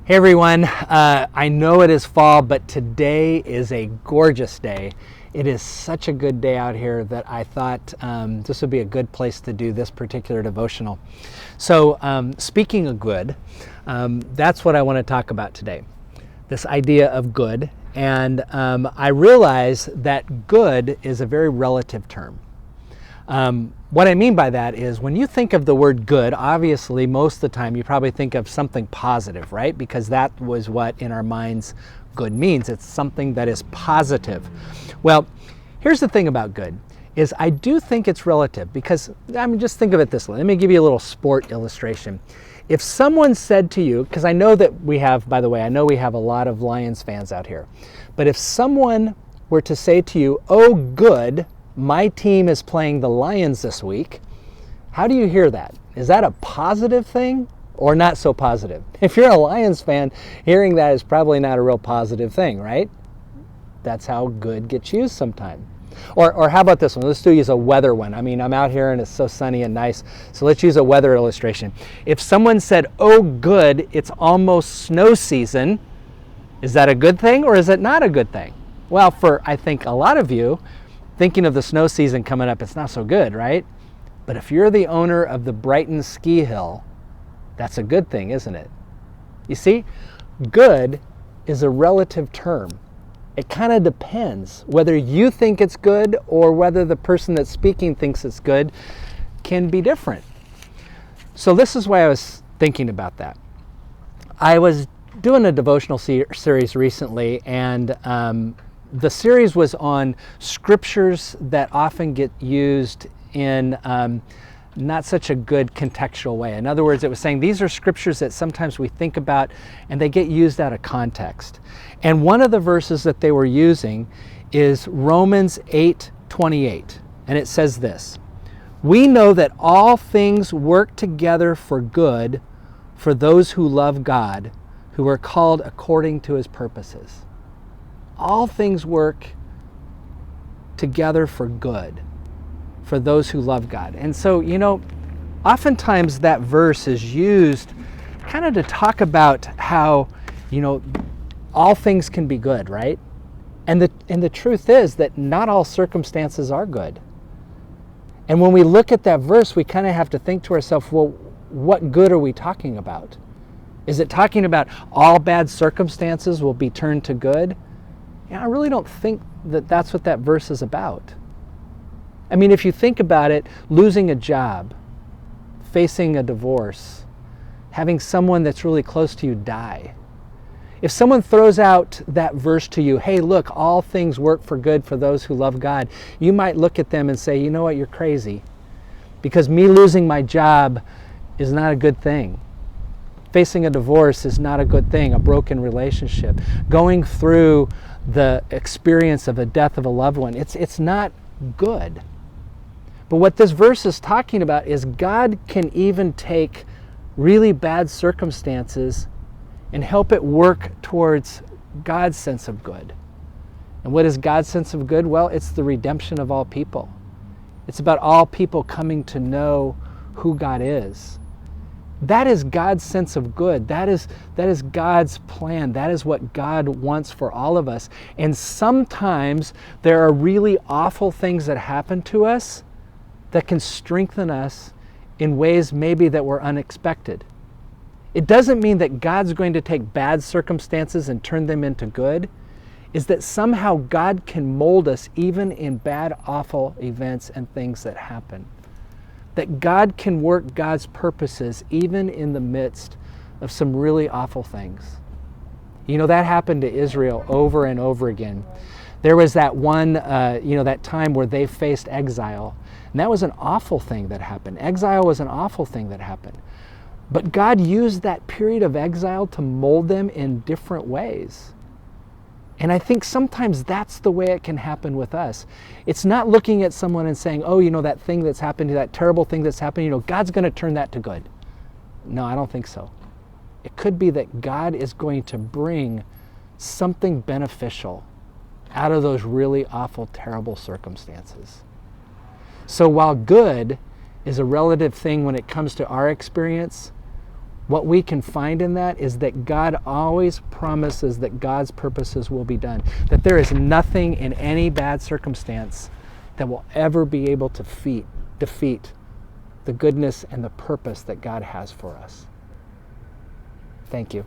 Hey everyone, I know it is fall, but today is a gorgeous day. It is such a good day out here that I thought this would be a good place to do this particular devotional. So speaking of good, that's what I want to talk about today, this idea of good. And I realize that good is a very relative term. What I mean by that is when you think of the word good, obviously most of the time you probably think of something positive, right? Because that was what in our minds good means. It's something that is positive. Well, here's the thing about good is I do think it's relative because, just think of it this way. Let me give you a little sport illustration. If someone said to you, because I know that we have, by the way, I know we have a lot of Lions fans out here, but if someone were to say to you, "Oh, good, my team is playing the Lions this week," how do you hear that? Is that a positive thing or not so positive? If you're a Lions fan, hearing that is probably not a real positive thing, right? That's how good gets used sometimes. Or how about this one? Let's use a weather one. I'm out here and it's so sunny and nice, so let's use a weather illustration. If someone said, "Oh, good, it's almost snow season," is that a good thing or is it not a good thing? Well, for I think a lot of you, thinking of the snow season coming up, it's not so good, right? But if you're the owner of the Brighton ski hill, that's a good thing, isn't it? You see, good is a relative term. It kind of depends whether you think it's good or whether the person that's speaking thinks it's good can be different. So this is why I was thinking about that. I was doing a devotional series recently, and the series was on scriptures that often get used in not such a good contextual way. In other words, it was saying these are scriptures that sometimes we think about and they get used out of context. And one of the verses that they were using is Romans 8:28. And it says this: "We know that all things work together for good for those who love God, who are called according to his purposes." All things work together for good for those who love God. And so, oftentimes that verse is used kind of to talk about how, all things can be good, right? And the truth is that not all circumstances are good. And when we look at that verse, we kind of have to think to ourselves, well, what good are we talking about? Is it talking about all bad circumstances will be turned to good? I really don't think that that's what that verse is about. If you think about it, losing a job, facing a divorce, having someone that's really close to you die. If someone throws out that verse to you, "Hey, look, all things work for good for those who love God," you might look at them and say, "You know what, you're crazy. Because me losing my job is not a good thing. Facing a divorce is not a good thing, a broken relationship. Going through the experience of the death of a loved one, it's not good." But what this verse is talking about is God can even take really bad circumstances and help it work towards God's sense of good. And what is God's sense of good? Well, it's the redemption of all people. It's about all people coming to know who God is. That is God's sense of good. That is God's plan. That is what God wants for all of us. And sometimes there are really awful things that happen to us that can strengthen us in ways maybe that were unexpected. It doesn't mean that God's going to take bad circumstances and turn them into good. It's that somehow God can mold us even in bad, awful events and things that happen. That God can work God's purposes even in the midst of some really awful things. That happened to Israel over and over again. There was that one, that time where they faced exile. And that was an awful thing that happened. Exile was an awful thing that happened. But God used that period of exile to mold them in different ways. And I think sometimes that's the way it can happen with us. It's not looking at someone and saying, "Oh, that thing that's happened, that terrible thing that's happened, God's going to turn that to good." No, I don't think so. It could be that God is going to bring something beneficial out of those really awful, terrible circumstances. So while good is a relative thing when it comes to our experience, what we can find in that is that God always promises that God's purposes will be done. That there is nothing in any bad circumstance that will ever be able to defeat the goodness and the purpose that God has for us. Thank you.